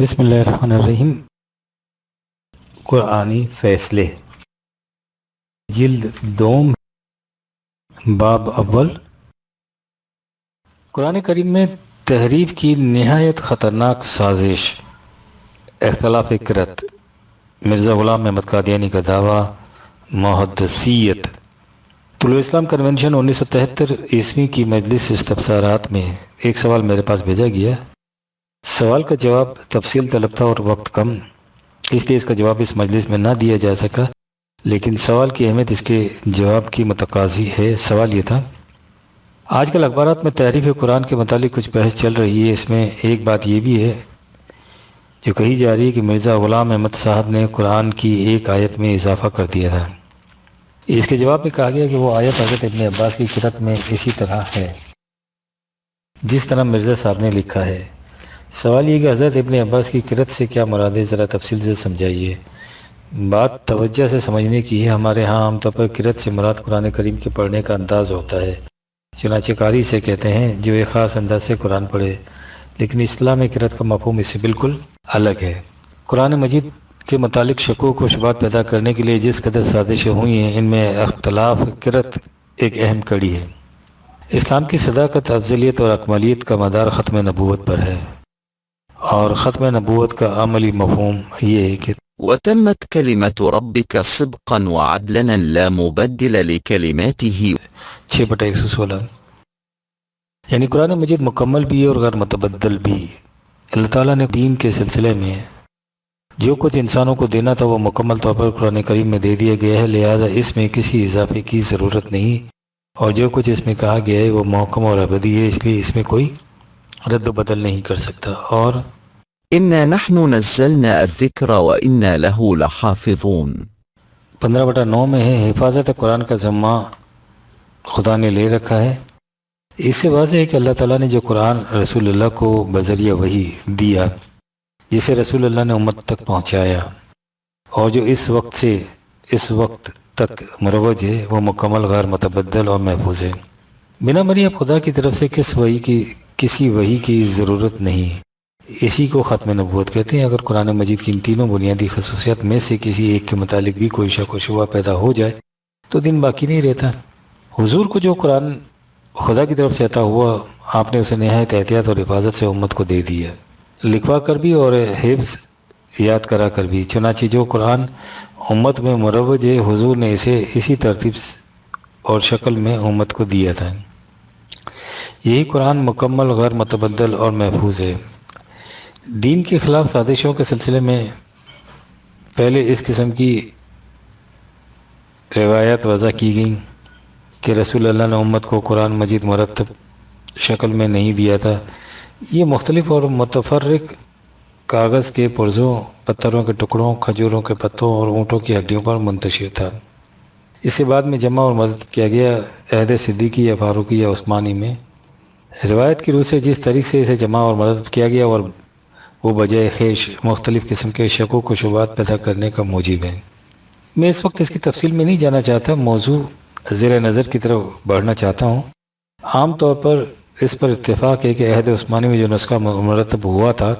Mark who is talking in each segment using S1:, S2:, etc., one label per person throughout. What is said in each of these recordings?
S1: بسم اللہ الرحمن الرحیم۔ قرآنی فیصلے، جلد دوم، باب اول۔ قرآن کریم میں تحریف کی نہایت خطرناک سازش، اختلاف قرأت، مرزا غلام احمد قادیانی کا دعویٰ محدثیت۔ طلوع اسلام کنونشن 1973 عیسوی کی مجلس استفسارات میں ایک سوال میرے پاس بھیجا گیا۔ سوال کا جواب تفصیل طلب تھا اور وقت کم، اس لیے اس کا جواب اس مجلس میں نہ دیا جا سکا، لیکن سوال کی اہمیت اس کے جواب کی متقاضی ہے۔ سوال یہ تھا، آج کل اخبارات میں تحریف قرآن کے متعلق کچھ بحث چل رہی ہے۔ اس میں ایک بات یہ بھی ہے جو کہی جا رہی ہے کہ مرزا غلام احمد صاحب نے قرآن کی ایک آیت میں اضافہ کر دیا تھا۔ اس کے جواب میں کہا گیا کہ وہ آیت حضرت ابن عباس کی قرأت میں اسی طرح ہے جس طرح مرزا صاحب نے لکھا ہے۔ سوال یہ کہ حضرت ابن عباس کی قرأت سے کیا مراد ہے، ذرا تفصیل سے سمجھائیے۔ بات توجہ سے سمجھنے کی ہے۔ ہمارے ہاں عام طور پر قرأت سے مراد قرآن کریم کے پڑھنے کا انداز ہوتا ہے، چنانچہ قاری سے کہتے ہیں جو ایک خاص انداز سے قرآن پڑھے، لیکن اسلام میں قرأت کا مفہوم اس سے بالکل الگ ہے۔ قرآن مجید کے متعلق شکوک و شبہات پیدا کرنے کے لیے جس قدر سازشیں ہوئی ہیں، ان میں اختلاف قرأت ایک اہم کڑی ہے۔ اسلام کی صداقت، افضلیت اور اکمالیت کا مدار ختم نبوت پر ہے، اور ختم نبوت کا عملی مفہوم یہ ہے کہ
S2: وتمت كلمة ربك صدقا وعدلا لا مبدل لكلماته
S1: 6/116، یعنی قرآن مجید مکمل بھی ہے اور غیر متبدل بھی۔ اللہ تعالیٰ نے دین کے سلسلے میں جو کچھ انسانوں کو دینا تھا وہ مکمل طور پر قرآن کریم میں دے دیا گیا ہے، لہذا اس میں کسی اضافے کی ضرورت نہیں، اور جو کچھ اس میں کہا گیا ہے وہ محکم اور ابدی ہے، اس لیے اس میں کوئی رد و بدل نہیں کر سکتا۔ اور
S2: إنا نحن نزلنا الذكر وإنا له لحافظون
S1: 15/9 میں ہے، حفاظت قرآن کا ذمہ خدا نے لے رکھا ہے۔ اس سے واضح ہے کہ اللہ تعالیٰ نے جو قرآن رسول اللہ کو بذریعہ وحی دیا، جسے رسول اللہ نے امت تک پہنچایا، اور جو اس وقت تک مروج ہے، وہ مکمل غیر متبدل اور محفوظ ہے۔ بنا مری اب خدا کی طرف سے کسی وحی کی ضرورت نہیں، اسی کو ختم نبوت کہتے ہیں۔ اگر قرآن مجید کی ان تینوں بنیادی خصوصیات میں سے کسی ایک کے متعلق بھی کوئی شک و شبہ پیدا ہو جائے تو دین باقی نہیں رہتا۔ حضور کو جو قرآن خدا کی طرف سے عطا ہوا، آپ نے اسے نہایت احتیاط اور حفاظت سے امت کو دے دیا، لکھوا کر بھی اور حفظ یاد کرا کر بھی۔ چنانچہ جو قرآن امت میں مروج ہے، حضور نے اسے اسی ترتیب اور شکل میں امت کو دیا تھا۔ یہی قرآن مکمل غیر متبدل اور محفوظ ہے۔ دین کے خلاف سازشوں کے سلسلے میں پہلے اس قسم کی روایات وضع کی گئیں کہ رسول اللہ نے امت کو قرآن مجید مرتب شکل میں نہیں دیا تھا، یہ مختلف اور متفرق کاغذ کے پرزوں، پتھروں کے ٹکڑوں، کھجوروں کے پتوں اور اونٹوں کی ہڈیوں پر منتشر تھا۔ اسے بعد میں جمع اور مرتب کیا گیا عہد صدیقی یا فاروقی یا عثمانی میں۔ روایت کی روح سے جس طریقے سے اسے جمع اور مرتب کیا گیا، اور وہ بجائے خیش مختلف قسم کے شکوک و شبہات پیدا کرنے کا موجب ہے۔ میں اس وقت اس کی تفصیل میں نہیں جانا چاہتا، موضوع زیر نظر کی طرف بڑھنا چاہتا ہوں۔ عام طور پر اس پر اتفاق ہے کہ عہد عثمانی میں جو نسخہ مرتب ہوا تھا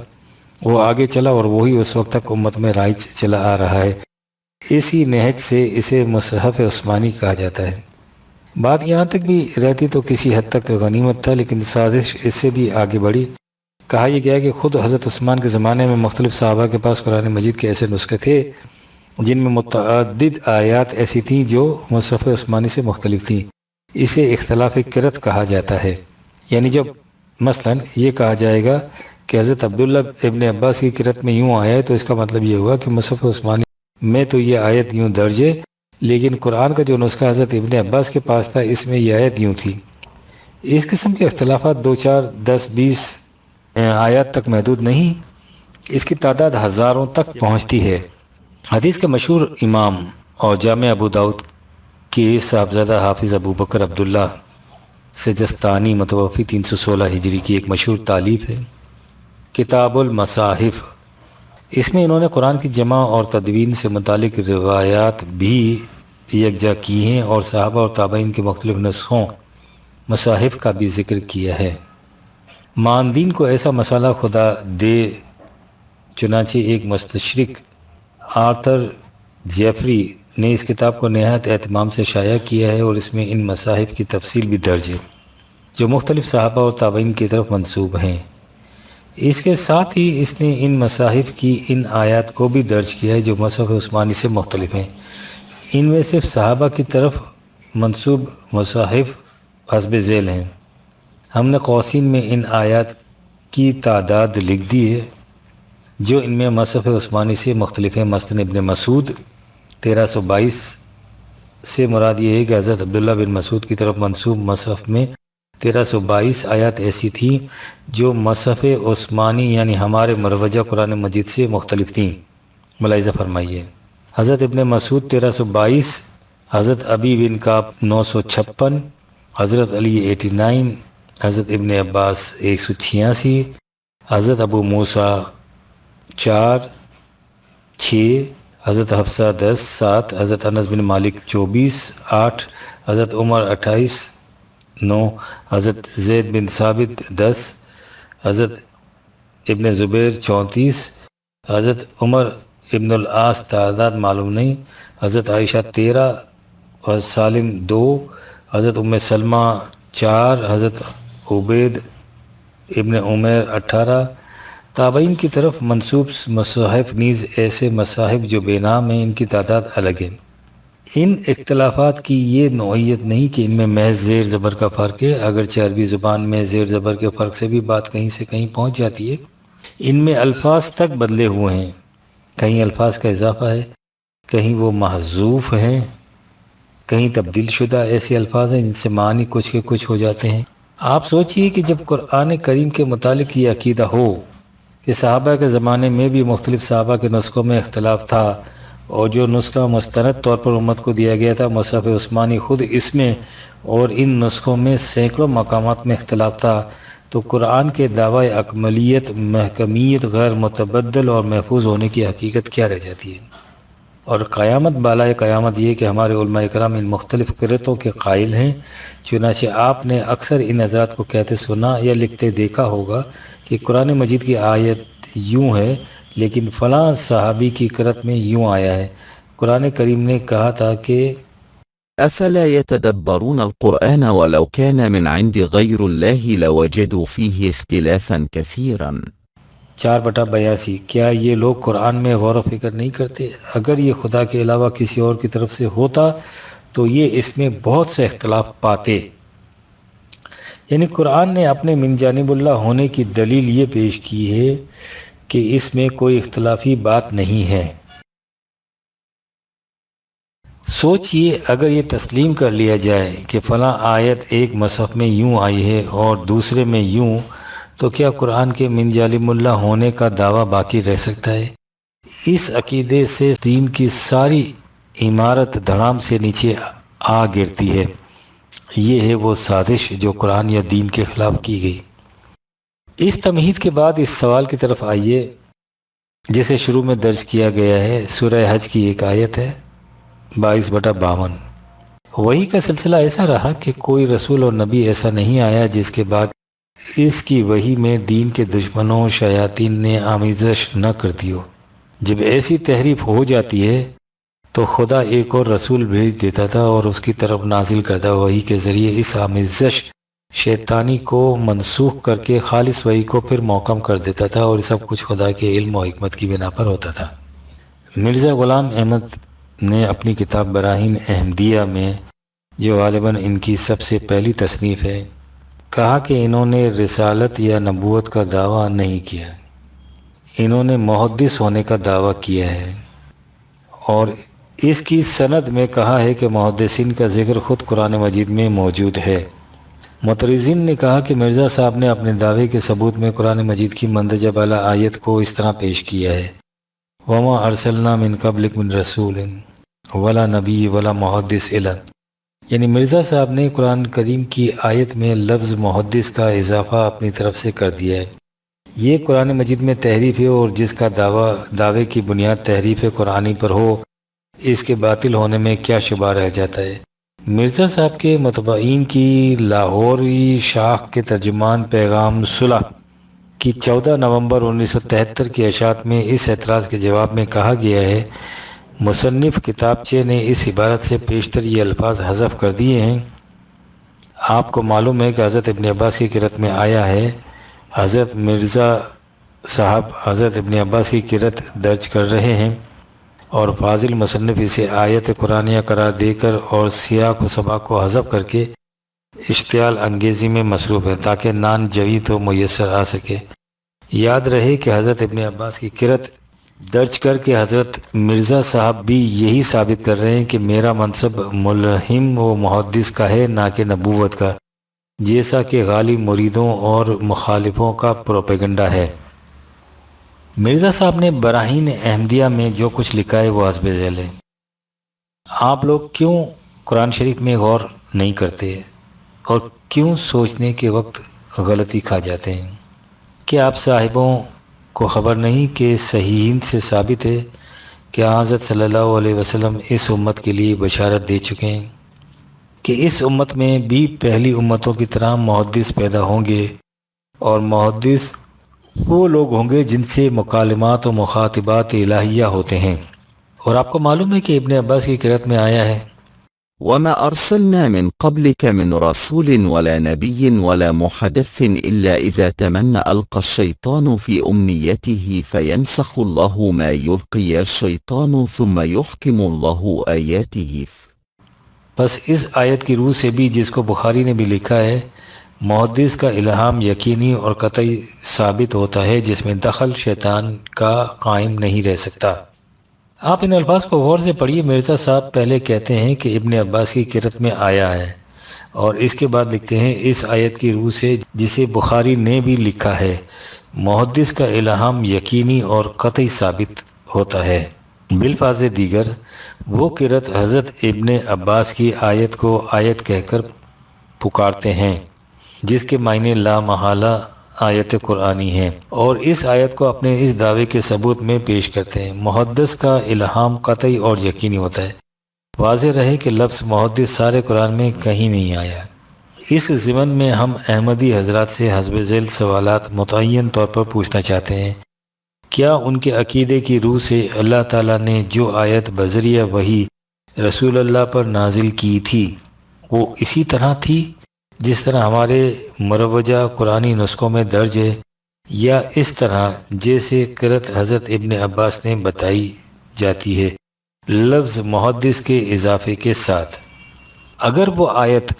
S1: وہ آگے چلا اور وہی اس وقت تک امت میں رائج چلا آ رہا ہے، اسی نہج سے اسے مصحف عثمانی کہا جاتا ہے۔ بات یہاں تک بھی رہتی تو کسی حد تک غنیمت تھا، لیکن سازش اس سے بھی آگے بڑھی۔ کہا یہ گیا کہ خود حضرت عثمان کے زمانے میں مختلف صحابہ کے پاس قرآن مجید کے ایسے نسخے تھے جن میں متعدد آیات ایسی تھیں جو مصحف عثمانی سے مختلف تھیں۔ اسے اختلاف قرأت کہا جاتا ہے، یعنی جب مثلا یہ کہا جائے گا کہ حضرت عبداللہ ابن عباس کی قرأت میں یوں آیا ہے، تو اس کا مطلب یہ ہوا کہ مصحف عثمانی میں تو یہ آیت یوں درج ہے، لیکن قرآن کا جو نسخہ حضرت ابن عباس کے پاس تھا اس میں یہ آیت یوں تھی۔ اس قسم کے اختلافات 2 4 10 20 آیات تک محدود نہیں، اس کی تعداد ہزاروں تک پہنچتی ہے۔ حدیث کے مشہور امام اور جامع ابو داؤد کے صاحبزادہ حافظ ابو بکر عبداللہ سجستانی متوفی 316 ہجری کی ایک مشہور تالیف ہے کتاب المصاحف۔ اس میں انہوں نے قرآن کی جمع اور تدوین سے متعلق روایات بھی یکجا کی ہیں اور صحابہ اور تابعین کے مختلف نسخوں مصاحف کا بھی ذکر کیا ہے۔ ماندین کو ایسا مسئلہ خدا دے چنانچہ ایک مستشرق آرتھر جیفری نے اس کتاب کو نہایت اہتمام سے شائع کیا ہے اور اس میں ان مصاحف کی تفصیل بھی درج ہے جو مختلف صحابہ اور تابعین کی طرف منسوب ہیں۔ اس کے ساتھ ہی اس نے ان مصاحف کی ان آیات کو بھی درج کیا ہے جو مصحف عثمانی سے مختلف ہیں۔ ان میں صرف صحابہ کی طرف منسوب مصاحف حسب ذیل ہیں۔ ہم نے قوسین میں ان آیات کی تعداد لکھ دی ہے جو ان میں مصحف عثمانی سے مختلف ہیں۔ مثلاً ابن مسعود 1322 سے مراد یہ ہے کہ حضرت عبداللہ بن مسعود کی طرف منسوب مصحف میں 1322 آیات ایسی تھیں جو مصحف عثمانی یعنی ہمارے مروجہ قرآن مجید سے مختلف تھیں۔ ملاحظہ فرمائیے، حضرت ابن مسعود 1322، حضرت ابی بن کعب 956، حضرت علی 89، حضرت ابن عباس 186، حضرت ابو موسیٰ 4، 6، حضرت حفصہ 10، 7، حضرت انس بن مالک 24، 8، حضرت عمر 28، 9، حضرت زید بن ثابت 10، حضرت ابن زبیر 34، حضرت عمر ابن العاص تعداد معلوم نہیں، حضرت عائشہ 13، حضرت سالم 2، حضرت ام سلمہ 4، حضرت عبید ابن عمیر 18۔ تابعین کی طرف منسوب مصاحف نیز ایسے مصاحف جو بے نام ہیں، ان کی تعداد الگ ہے۔ ان اختلافات کی یہ نوعیت نہیں کہ ان میں محض زیر زبر کا فرق ہے، اگرچہ عربی زبان میں زیر زبر کے فرق سے بھی بات کہیں سے کہیں پہنچ جاتی ہے۔ ان میں الفاظ تک بدلے ہوئے ہیں، کہیں الفاظ کا اضافہ ہے، کہیں وہ محذوف ہیں، کہیں تبدیل شدہ ایسے الفاظ ہیں جن سے معنی کچھ کے کچھ ہو جاتے ہیں۔ آپ سوچئے کہ جب قرآن کریم کے متعلق یہ عقیدہ ہو کہ صحابہ کے زمانے میں بھی مختلف صحابہ کے نسخوں میں اختلاف تھا اور جو نسخہ مستند طور پر امت کو دیا گیا تھا مصحف عثمانی خود اس میں اور ان نسخوں میں سینکڑوں مقامات میں اختلاف تھا، تو قرآن کے دعوی اکملیت، محکمیت، غیر متبدل اور محفوظ ہونے کی حقیقت کیا رہ جاتی ہے؟ اور قیامت بالائے قیامت یہ کہ ہمارے علماء کرام ان مختلف قرتوں کے قائل ہیں۔ چنانچہ آپ نے اکثر ان حضرات کو کہتے سنا یا لکھتے دیکھا ہوگا کہ قرآن مجید کی آیت یوں ہے لیکن فلاں صحابی کی قرت میں یوں آیا ہے۔ قرآن کریم نے کہا تھا کہ
S2: أفلا يتدبرون القرآن ولو كان من عند غير الله لوجدوا فيه اختلافا كثيرا
S1: 4/82، کیا یہ لوگ قرآن میں غور و فکر نہیں کرتے؟ اگر یہ خدا کے علاوہ کسی اور کی طرف سے ہوتا تو یہ اس میں بہت سے اختلاف پاتے۔ یعنی قرآن نے اپنے من جانب اللہ ہونے کی دلیل یہ پیش کی ہے کہ اس میں کوئی اختلافی بات نہیں ہے۔ سوچئے اگر یہ تسلیم کر لیا جائے کہ فلاں آیت ایک مصحف میں یوں آئی ہے اور دوسرے میں یوں، تو کیا قرآن کے من جانب اللہ ہونے کا دعویٰ باقی رہ سکتا ہے؟ اس عقیدے سے دین کی ساری عمارت دھڑام سے نیچے آ گرتی ہے۔ یہ ہے وہ سازش جو قرآن یا دین کے خلاف کی گئی۔ اس تمہید کے بعد اس سوال کی طرف آئیے جسے شروع میں درج کیا گیا ہے۔ سورہ حج کی ایک آیت ہے 22/52۔ وحی کا سلسلہ ایسا رہا کہ کوئی رسول اور نبی ایسا نہیں آیا جس کے بعد اس کی وحی میں دین کے دشمنوں شیاطین نے آمیزش نہ کرتی ہو۔ جب ایسی تحریف ہو جاتی ہے تو خدا ایک اور رسول بھیج دیتا تھا اور اس کی طرف نازل کردہ وحی کے ذریعے اس آمیزش شیطانی کو منسوخ کر کے خالص وحی کو پھر محکم کر دیتا تھا، اور سب کچھ خدا کے علم و حکمت کی بنا پر ہوتا تھا۔ مرزا غلام احمد نے اپنی کتاب براہین احمدیہ میں، جو غالباً ان کی سب سے پہلی تصنیف ہے، کہا کہ انہوں نے رسالت یا نبوت کا دعویٰ نہیں کیا، انہوں نے محدث ہونے کا دعویٰ کیا ہے، اور اس کی سند میں کہا ہے کہ محدثین کا ذکر خود قرآن مجید میں موجود ہے۔ معترضین نے کہا کہ مرزا صاحب نے اپنے دعوے کے ثبوت میں قرآن مجید کی مندرجہ بالا آیت کو اس طرح پیش کیا ہے: وَمَا أَرْسَلْنَا مِن قَبْلِكَ مِن رَسُولٍ وَلَا نَبِيٍّ وَلَا مُحَدِّثٍ إِلَّا، یعنی مرزا صاحب نے قرآن کریم کی آیت میں لفظ محدث کا اضافہ اپنی طرف سے کر دیا ہے۔ یہ قرآن مجید میں تحریف ہے، اور جس کا دعوے کی بنیاد تحریف قرآنی پر ہو، اس کے باطل ہونے میں کیا شبہ رہ جاتا ہے۔ مرزا صاحب کے متبعین کی لاہوری شاخ کے ترجمان پیغام صلح کہ 14 نومبر 1973 کی اشاعت میں اس اعتراض کے جواب میں کہا گیا ہے، مصنف کتابچے نے اس عبارت سے پیشتر یہ الفاظ حذف کر دیے ہیں۔ آپ کو معلوم ہے کہ حضرت ابن عباس کی قرأت میں آیا ہے، حضرت مرزا صاحب حضرت ابن عباس کی قرأت درج کر رہے ہیں اور فاضل مصنف اسے آیت قرآنیہ قرار دے کر اور سیاق و سباق کو حذف کر کے اشتعال انگیزی میں مصروف ہے تاکہ نان جوی تو میسر آ سکے۔ یاد رہے کہ حضرت ابن عباس کی قرأت درج کر کے حضرت مرزا صاحب بھی یہی ثابت کر رہے ہیں کہ میرا منصب ملہم و محدث کا ہے نہ کہ نبوت کا، جیسا کہ غالب مریدوں اور مخالفوں کا پروپیگنڈا ہے۔ مرزا صاحب نے براہین احمدیہ میں جو کچھ لکھا ہے وہ حسب ذیل ہے۔ آپ لوگ کیوں قرآن شریف میں غور نہیں کرتے اور کیوں سوچنے کے وقت غلطی کھا جاتے ہیں؟ کہ آپ صاحبوں کو خبر نہیں کہ صحیحین سے ثابت ہے کہ حضرت صلی اللہ علیہ وسلم اس امت کے لیے بشارت دے چکے ہیں کہ اس امت میں بھی پہلی امتوں کی طرح محدث پیدا ہوں گے، اور محدث وہ لوگ ہوں گے جن سے مکالمات و مخاطبات الہیہ ہوتے ہیں۔ اور آپ کو معلوم ہے کہ ابن عباس کی قرأت میں آیا ہے،
S2: وما أرسلنا من قبلك من رسول ولا نبي ولا محدث إلا إذا تمنى ألقى الشيطان في أمنيته فينسخ الله ما يلقي الشيطان ثم يحكم الله آياته۔
S1: بس اس آیت کی روح سے بھی جس کو بخاری نے بھی لکھا ہے، محدث کا الہام یقینی اور قطعی ثابت ہوتا ہے جس میں دخل شیطان کا قائم نہیں رہ سکتا۔ آپ ان الفاظ کو غور سے پڑھیے۔ مرزا صاحب پہلے کہتے ہیں کہ ابن عباس کی قرأت میں آیا ہے، اور اس کے بعد لکھتے ہیں اس آیت کی روح سے جسے بخاری نے بھی لکھا ہے، محدث کا الہام یقینی اور قطعی ثابت ہوتا ہے۔ بالفاظ دیگر وہ قرأت حضرت ابن عباس کی آیت کو آیت کہہ کر پکارتے ہیں جس کے معنی لا محالہ آیت قرآنی ہیں، اور اس آیت کو اپنے اس دعوے کے ثبوت میں پیش کرتے ہیں۔ محدث کا الہام قطعی اور یقینی ہوتا ہے۔ واضح رہے کہ لفظ محدث سارے قرآن میں کہیں نہیں آیا۔ اس ضمن میں ہم احمدی حضرات سے حسب ذیل سوالات متعین طور پر پوچھنا چاہتے ہیں۔ کیا ان کے عقیدے کی روح سے اللہ تعالیٰ نے جو آیت بذریعہ وحی رسول اللہ پر نازل کی تھی وہ اسی طرح تھی جس طرح ہمارے مروجہ قرآنی نسخوں میں درج ہے، یا اس طرح جیسے قرأت حضرت ابن عباس نے بتائی جاتی ہے لفظ محدث کے اضافے کے ساتھ؟ اگر وہ آیت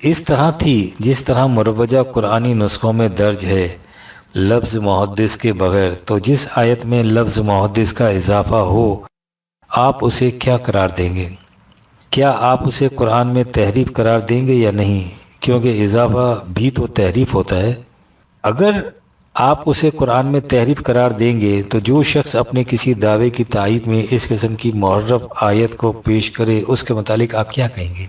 S1: اس طرح تھی جس طرح مروجہ قرآنی نسخوں میں درج ہے لفظ محدث کے بغیر، تو جس آیت میں لفظ محدث کا اضافہ ہو آپ اسے کیا قرار دیں گے؟ کیا آپ اسے قرآن میں تحریف قرار دیں گے یا نہیں؟ کیونکہ اضافہ بھی تو تحریف ہوتا ہے۔ اگر آپ اسے قرآن میں تحریف قرار دیں گے تو جو شخص اپنے کسی دعوے کی تائید میں اس قسم کی محرف آیت کو پیش کرے اس کے متعلق آپ کیا کہیں گے؟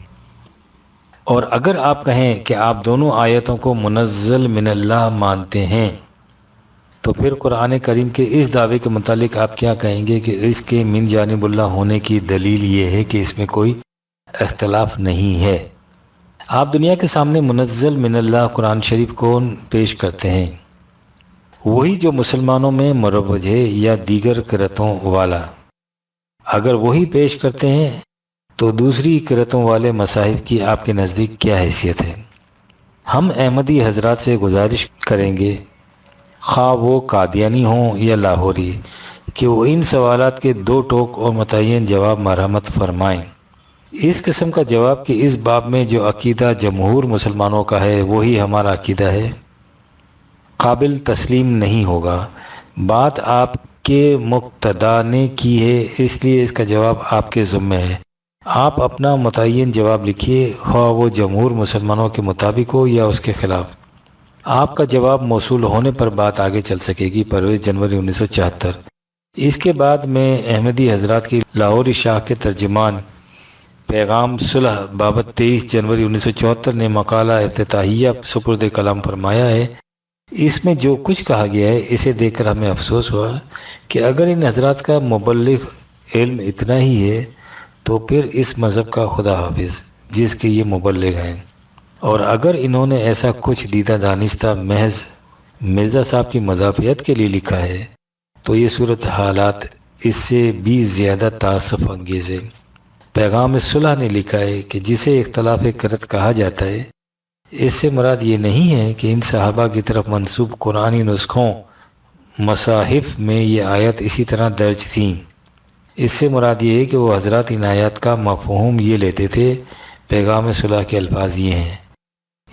S1: اور اگر آپ کہیں کہ آپ دونوں آیتوں کو منزل من اللہ مانتے ہیں تو پھر قرآن کریم کے اس دعوے کے متعلق آپ کیا کہیں گے کہ اس کے من جانب اللہ ہونے کی دلیل یہ ہے کہ اس میں کوئی اختلاف نہیں ہے؟ آپ دنیا کے سامنے منزل من اللہ قرآن شریف کو پیش کرتے ہیں، وہی جو مسلمانوں میں مروج ہے یا دیگر قرأتوں والا۔ اگر وہی پیش کرتے ہیں تو دوسری قرأتوں والے مصاحف کی آپ کے نزدیک کیا حیثیت ہے؟ ہم احمدی حضرات سے گزارش کریں گے، خواہ وہ قادیانی ہوں یا لاہوری، کہ وہ ان سوالات کے دو ٹوک اور متعین جواب مرحمت فرمائیں۔ اس قسم کا جواب کہ اس باب میں جو عقیدہ جمہور مسلمانوں کا ہے وہی ہمارا عقیدہ ہے، قابل تسلیم نہیں ہوگا۔ بات آپ کے مقتدا نے کی ہے، اس لیے اس کا جواب آپ کے ذمہ ہے۔ آپ اپنا متعین جواب لکھیے، خواہ وہ جمہور مسلمانوں کے مطابق ہو یا اس کے خلاف۔ آپ کا جواب موصول ہونے پر بات آگے چل سکے گی۔ 25 جنوری 1974۔ اس کے بعد میں احمدی حضرات کی لاہوری شاہ کے ترجمان پیغام صلح بابت 23 جنوری 1974 نے مقالہ افتتاحیہ سپرد کلام فرمایا ہے۔ اس میں جو کچھ کہا گیا ہے اسے دیکھ کر ہمیں افسوس ہوا کہ اگر ان حضرات کا مبلغ علم اتنا ہی ہے تو پھر اس مذہب کا خدا حافظ جس کے یہ مبلغ ہیں، اور اگر انہوں نے ایسا کچھ دیدہ دانستہ محض مرزا صاحب کی مدافعت کے لیے لکھا ہے تو یہ صورت حالات اس سے بھی زیادہ تعصف انگیز ہے۔ پیغام صلح نے لکھا ہے کہ جسے اختلاف قرأت کہا جاتا ہے، اس سے مراد یہ نہیں ہے کہ ان صحابہ کی طرف منسوب قرآنی نسخوں مصاحف میں یہ آیت اسی طرح درج تھیں۔ اس سے مراد یہ ہے کہ وہ حضرات ان آیات کا مفہوم یہ لیتے تھے، پیغام صلح کے الفاظ یہ ہیں۔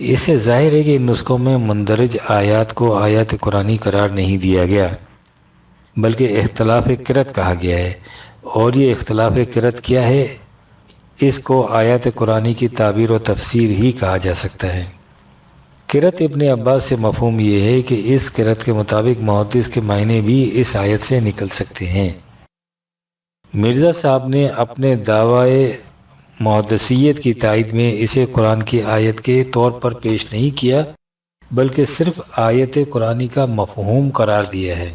S1: اس سے ظاہر ہے کہ ان نسخوں میں مندرج آیات کو آیات قرآنی قرار نہیں دیا گیا، بلکہ اختلاف قرأت کہا گیا ہے، اور یہ اختلاف قرأت کیا ہے؟ اس کو آیات قرآنی کی تعبیر و تفسیر ہی کہا جا سکتا ہے۔ قرأت ابن عباس سے مفہوم یہ ہے کہ اس قرأت کے مطابق محدث کے معنی بھی اس آیت سے نکل سکتے ہیں۔ مرزا صاحب نے اپنے دعوی محدثیت کی تائید میں اسے قرآن کی آیت کے طور پر پیش نہیں کیا، بلکہ صرف آیت قرآنی کا مفہوم قرار دیا ہے۔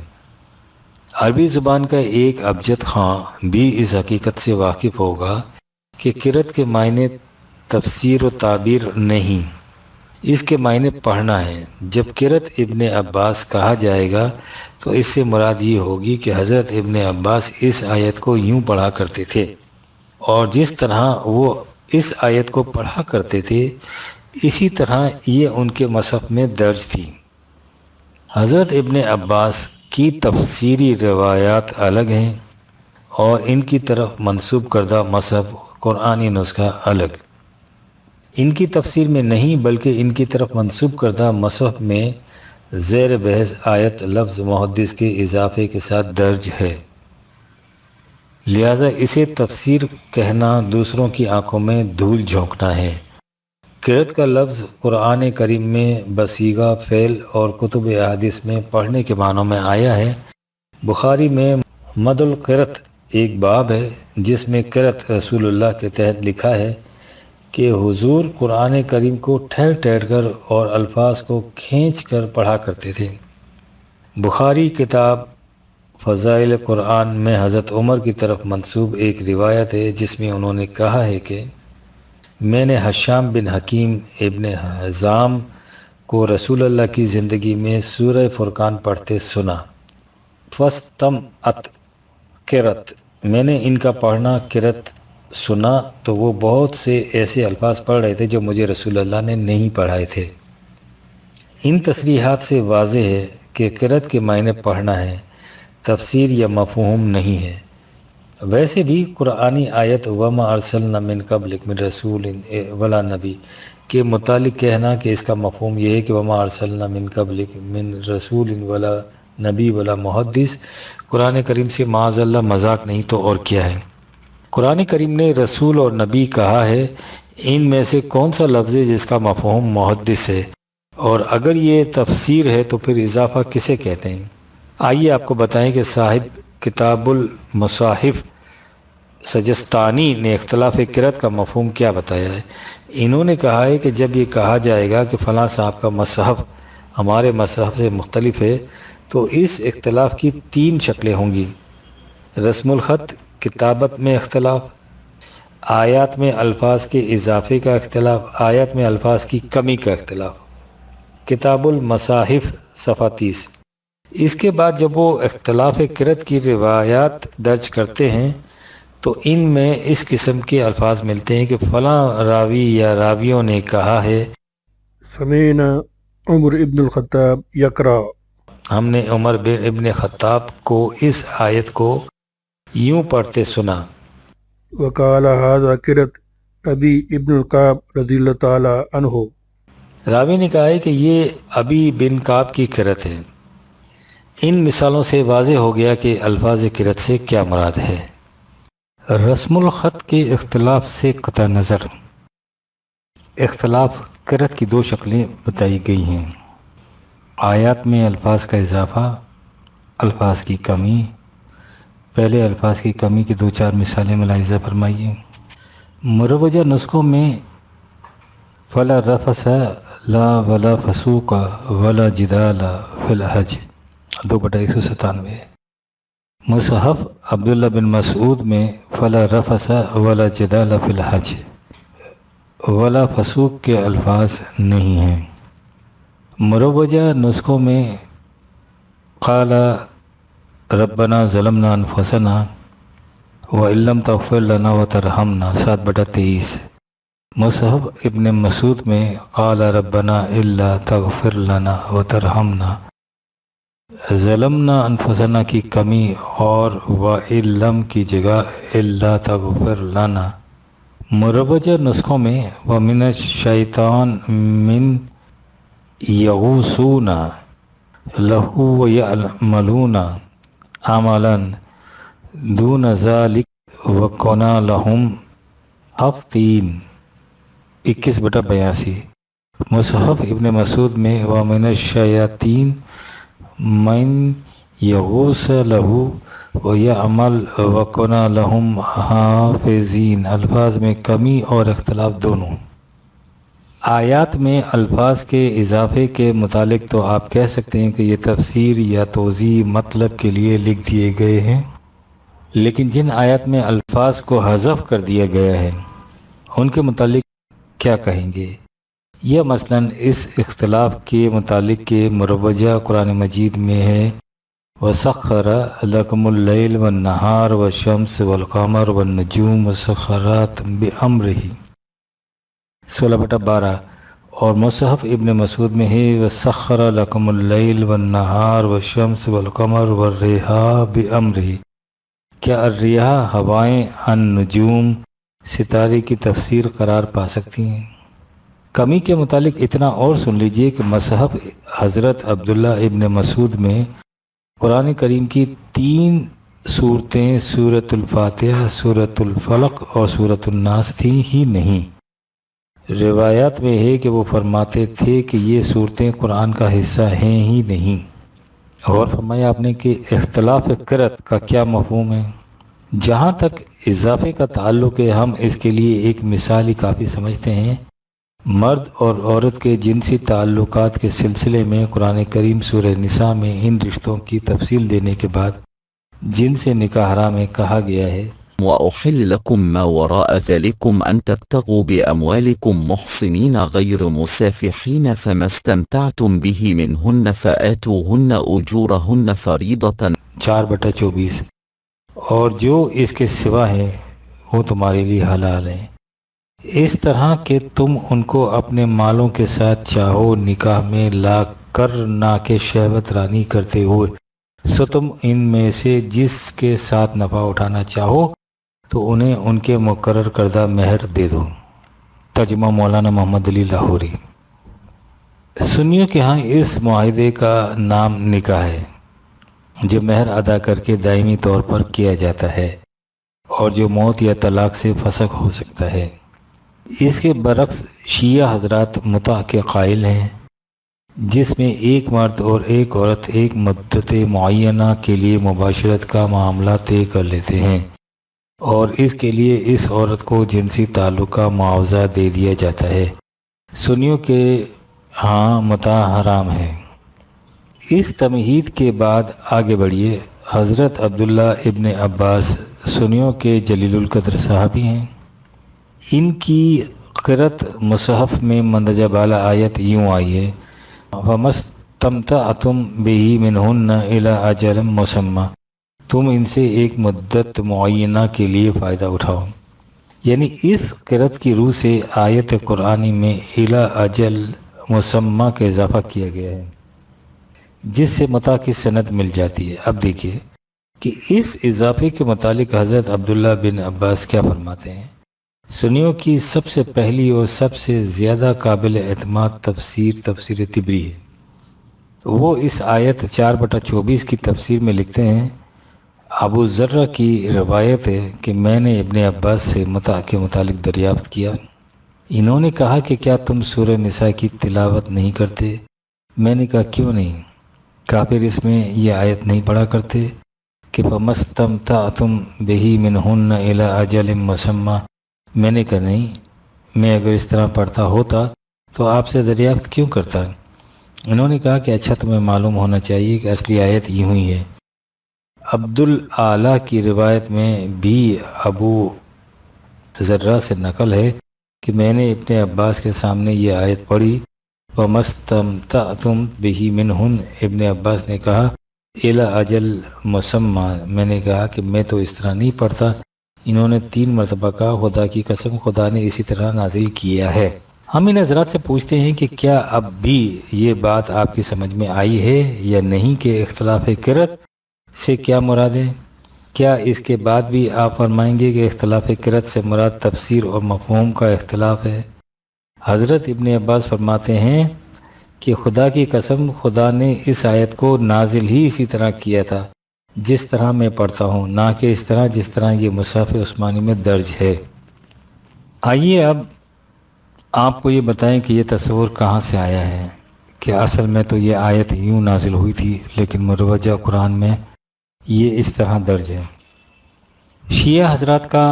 S1: عربی زبان کا ایک ابجد خواں بھی اس حقیقت سے واقف ہوگا کہ قرأت کے معنی تفسیر و تعبیر نہیں، اس کے معنی پڑھنا ہے۔ جب قرأت ابن عباس کہا جائے گا تو اس سے مراد یہ ہوگی کہ حضرت ابن عباس اس آیت کو یوں پڑھا کرتے تھے، اور جس طرح وہ اس آیت کو پڑھا کرتے تھے اسی طرح یہ ان کے مصحف میں درج تھی۔ حضرت ابن عباس کی تفسیری روایات الگ ہیں اور ان کی طرف منسوب کردہ مصحف قرآنی نسخہ الگ۔ ان کی تفسیر میں نہیں بلکہ ان کی طرف منسوب کردہ مصحف میں زیر بحث آیت لفظ محدث کے اضافے کے ساتھ درج ہے، لہذا اسے تفسیر کہنا دوسروں کی آنکھوں میں دھول جھونکنا ہے۔ قرأت کا لفظ قرآن کریم میں بصیغہ فعل اور کتب احادیث میں پڑھنے کے معنوں میں آیا ہے۔ بخاری میں مد القرأت ایک باب ہے جس میں قرأت رسول اللہ کے تحت لکھا ہے کہ حضور قرآن کریم کو ٹھہر ٹھہر کر اور الفاظ کو کھینچ کر پڑھا کرتے تھے۔ بخاری کتاب فضائل قرآن میں حضرت عمر کی طرف منسوب ایک روایت ہے جس میں انہوں نے کہا ہے کہ میں نے حشام بن حکیم ابن حزام کو رسول اللہ کی زندگی میں سورہ فرقان پڑھتے سنا۔ فاستمعت قرأت، میں نے ان کا پڑھنا قرأت سنا تو وہ بہت سے ایسے الفاظ پڑھ رہے تھے جو مجھے رسول اللہ نے نہیں پڑھائے تھے۔ ان تصریحات سے واضح ہے کہ قرأت کے معنی پڑھنا ہے، تفسیر یا مفہوم نہیں ہے۔ ویسے بھی قرآنی آیت وَمَا أَرْسَلْنَا مِن قَبْلِكَ مِن رَسُولٍ وَلَا نَبِيٍّ کے متعلق کہنا کہ اس کا مفہوم یہ ہے کہ وَمَا أَرْسَلْنَا مِن قَبْلِكَ مِن رَسُولٍ وَلَا نبی ولا محدث قرآن کریم سے معاذ اللہ مذاق نہیں تو اور کیا ہے۔ قرآن کریم نے رسول اور نبی کہا ہے، ان میں سے کون سا لفظ ہے جس کا مفہوم محدث ہے؟ اور اگر یہ تفسیر ہے تو پھر اضافہ کسے کہتے ہیں؟ آئیے آپ کو بتائیں کہ صاحب کتاب المصاحف سجستانی نے اختلاف قرأت کا مفہوم کیا بتایا ہے۔ انہوں نے کہا ہے کہ جب یہ کہا جائے گا کہ فلاں صاحب کا مصحف ہمارے مصحف سے مختلف ہے تو اس اختلاف کی 3 شکلیں ہوں گی: رسم الخط، کتابت میں اختلاف، آیات میں الفاظ کے اضافے کا اختلاف، آیات میں الفاظ کی کمی کا اختلاف۔ کتاب المصاحف صفحہ 30۔ اس کے بعد جب وہ اختلاف قرأت کی روایات درج کرتے ہیں تو ان میں اس قسم کے الفاظ ملتے ہیں کہ فلاں راوی یا راویوں نے کہا ہے،
S3: سمعنا عمر ابن الخطاب یقرأ،
S1: ہم نے عمر بن ابن خطاب کو اس آیت کو یوں پڑھتے سنا۔
S3: وقال هذا قرأت ابی ابن القعب رضی اللہ تعالی عنہ،
S1: راوی نے کہا ہے کہ یہ ابی بن کعب کی قرأت ہے۔ ان مثالوں سے واضح ہو گیا کہ الفاظ قرأت سے کیا مراد ہے۔ رسم الخط کے اختلاف سے قطع نظر اختلاف قرأت کی 2 شکلیں بتائی گئی ہیں: آیات میں الفاظ کا اضافہ، الفاظ کی کمی۔ پہلے الفاظ کی کمی کی 2-4 مثالیں ملاحظہ فرمائیے۔ مروجہ نسخوں میں فلا رفث لا ولا فسوق ولا جدال فی الحج 2/197۔ مصحف عبداللہ بن مسعود میں فلا رفث ولا جدال فی الحج ولا فسوق کے الفاظ نہیں ہیں۔ مروجہ نسخوں میں قال ربنا ظلمنا انفسنا وَإِن لَّمْ تَغْفِرْ لَنَا وَتَرْحَمْنَا 7/23۔ مصحف ابن مسعود میں قال ربنا الا تغفر لنا وترحمنا، ظلمنا انفسنا کی کمی اور وَإِن کی جگہ الا تغفر لنا۔ مروجہ نسخوں میں وَمِنَ الشَّيْطَانِ مِن يَغُوصُونَ لَهُ وَيَعْمَلُونَ عَمَلًا دون ذالک وَكُنَا لَهُمْ حَافِظِينَ 21/82۔ مصحف ابن مسعود میں وَمِنَ الشَّيَاطِينِ مَن يَغُوصُ لَهُ وَيَعْمَلُ وَكُنَا لَهُمْ حَافِظِينَ۔ الفاظ میں کمی اور اختلاف دونوں۔ آیات میں الفاظ کے اضافے کے متعلق تو آپ کہہ سکتے ہیں کہ یہ تفسیر یا توضیح مطلب کے لیے لکھ دیے گئے ہیں، لیکن جن آیات میں الفاظ کو حذف کر دیا گیا ہے ان کے متعلق کیا کہیں گے؟ یہ مثلا اس اختلاف کے متعلق کہ مروجہ قرآن مجید میں ہے وَسَخَّرَ لَكُمُ اللَّيْلَ وَالنَّهَارَ وَالشَّمْسَ وَالْقَمَرَ وَالنُّجُومُ مُسَخَّرَاتٍ بِأَمْرِهِ 16/12، اور مصحف ابن مسعود میں ہے وَسَخَّرَ لَكُمُ اللَّيْلَ وَالنَّهَارَ وَالشَّمْسَ وَالْقَمَرَ وَالرِّيحَ بِأَمْرِهِ۔ کیا الریاح ہوائیں النجوم ستارے کی تفسیر قرار پا سکتی ہیں؟ کمی کے متعلق اتنا اور سن لیجئے کہ مصحف حضرت عبداللہ ابن مسعود میں قرآن کریم کی 3 صورتیں سورۃ الفاتحہ، سورۃ الفلق اور سورۃ الناس تھیں ہی نہیں۔ روایات میں ہے کہ وہ فرماتے تھے کہ یہ صورتیں قرآن کا حصہ ہیں ہی نہیں۔ اور فرمایا آپ نے کہ اختلاف قرأت کا کیا مفہوم ہے؟ جہاں تک اضافے کا تعلق ہے ہم اس کے لیے ایک مثال ہی کافی سمجھتے ہیں۔ مرد اور عورت کے جنسی تعلقات کے سلسلے میں قرآن کریم سورہ نساء میں ان رشتوں کی تفصیل دینے کے بعد جن سے نکاح حرام ہے کہا گیا ہے
S2: وأحل لكم ما وراء ذلكم أن تبتغوا بأموالكم محصنين غير مسافحين فما استمتعتم به منهن فآتوهن أجورهن فريضة
S1: 4/24، اور جو اس کے سوا ہے وہ تمہارے لیے حلال ہیں، اس طرح کہ تم ان کو اپنے مالوں کے ساتھ چاہو نکاح میں لا کر نہ کہ شہوت رانی کرتے ہوئے، سو تم ان میں سے جس کے ساتھ نفع اٹھانا چاہو تو انہیں ان کے مقرر کردہ مہر دے دو۔ ترجمہ مولانا محمد علی لاہوری۔ سنیوں کے ہاں اس معاہدے کا نام نکاح ہے جو مہر ادا کر کے دائمی طور پر کیا جاتا ہے اور جو موت یا طلاق سے فسخ ہو سکتا ہے۔ اس کے برعکس شیعہ حضرات متع کے قائل ہیں جس میں ایک مرد اور ایک عورت ایک مدت معینہ کے لیے مباشرت کا معاملہ طے کر لیتے ہیں اور اس کے لیے اس عورت کو جنسی تعلق کا معاوضہ دے دیا جاتا ہے۔ سنیوں کے ہاں متع حرام ہے۔ اس تمہید کے بعد آگے بڑھیے۔ حضرت عبداللہ ابن عباس سنیوں کے جلیل القدر صحابی ہیں۔ ان کی قرأت مصحف میں مندرجہ بالا آیت یوں آئی ہے وَمَسْتَمْتَعْتُمْ بِهِ مِنْهُنَّ إِلَىٰ أَجَلٍ مُّسَمًّى، تم ان سے ایک مدت معینہ کے لیے فائدہ اٹھاؤ۔ یعنی اس قرأت کی روح سے آیت قرآنی میں إِلَىٰ أَجَلٍ مُّسَمًّى کا اضافہ کیا گیا ہے جس سے متع کی سند مل جاتی ہے۔ اب دیکھیے کہ اس اضافے کے متعلق حضرت عبداللہ بن عباس کیا فرماتے ہیں۔ سنیوں کی سب سے پہلی اور سب سے زیادہ قابل اعتماد تفسیر طبری ہے۔ وہ اس آیت 4/24 کی تفسیر میں لکھتے ہیں ابو ذرہ کی روایت ہے کہ میں نے ابن عباس سے متع کے متعلق دریافت کیا، انہوں نے کہا کہ کیا تم سورہ نساء کی تلاوت نہیں کرتے؟ میں نے کہا کیوں نہیں؟ کہا پھر اس میں یہ آیت نہیں پڑھا کرتے کہ فَمَسْتَمْتَعْتُمْ بِهِ مِنْهُنَّ إِلَىٰ أَجَلٍ مُّسَمًّى؟ میں نے کہا نہیں، میں اگر اس طرح پڑھتا ہوتا تو آپ سے دریافت کیوں کرتا؟ انہوں نے کہا کہ اچھا تمہیں معلوم ہونا چاہیے کہ اصلی آیت یوں ہی ہے۔ عبدالعالیٰ کی روایت میں بھی ابو ذرہ سے نقل ہے کہ میں نے ابن عباس کے سامنے یہ آیت پڑھی وَمَسْتَمْتَعْتُمْ بِهِ مِنْهُنَّ، ابن عباس نے کہا الی اجل مسمى، میں نے کہا کہ میں تو اس طرح نہیں پڑھتا۔ انہوں نے 3 مرتبہ کہا خدا کی قسم خدا نے اسی طرح نازل کیا ہے۔ ہم ان حضرات سے پوچھتے ہیں کہ کیا اب بھی یہ بات آپ کی سمجھ میں آئی ہے یا نہیں کہ اختلاف قرأت سے کیا مراد ہے؟ کیا اس کے بعد بھی آپ فرمائیں گے کہ اختلاف قرأت سے مراد تفسیر اور مفہوم کا اختلاف ہے؟ حضرت ابن عباس فرماتے ہیں کہ خدا کی قسم خدا نے اس آیت کو نازل ہی اسی طرح کیا تھا جس طرح میں پڑھتا ہوں، نہ کہ اس طرح جس طرح یہ مصحف عثمانی میں درج ہے۔ آئیے اب آپ کو یہ بتائیں کہ یہ تصور کہاں سے آیا ہے کہ اصل میں تو یہ آیت یوں نازل ہوئی تھی لیکن مروجہ قرآن میں یہ اس طرح درج ہے۔ شیعہ حضرات کا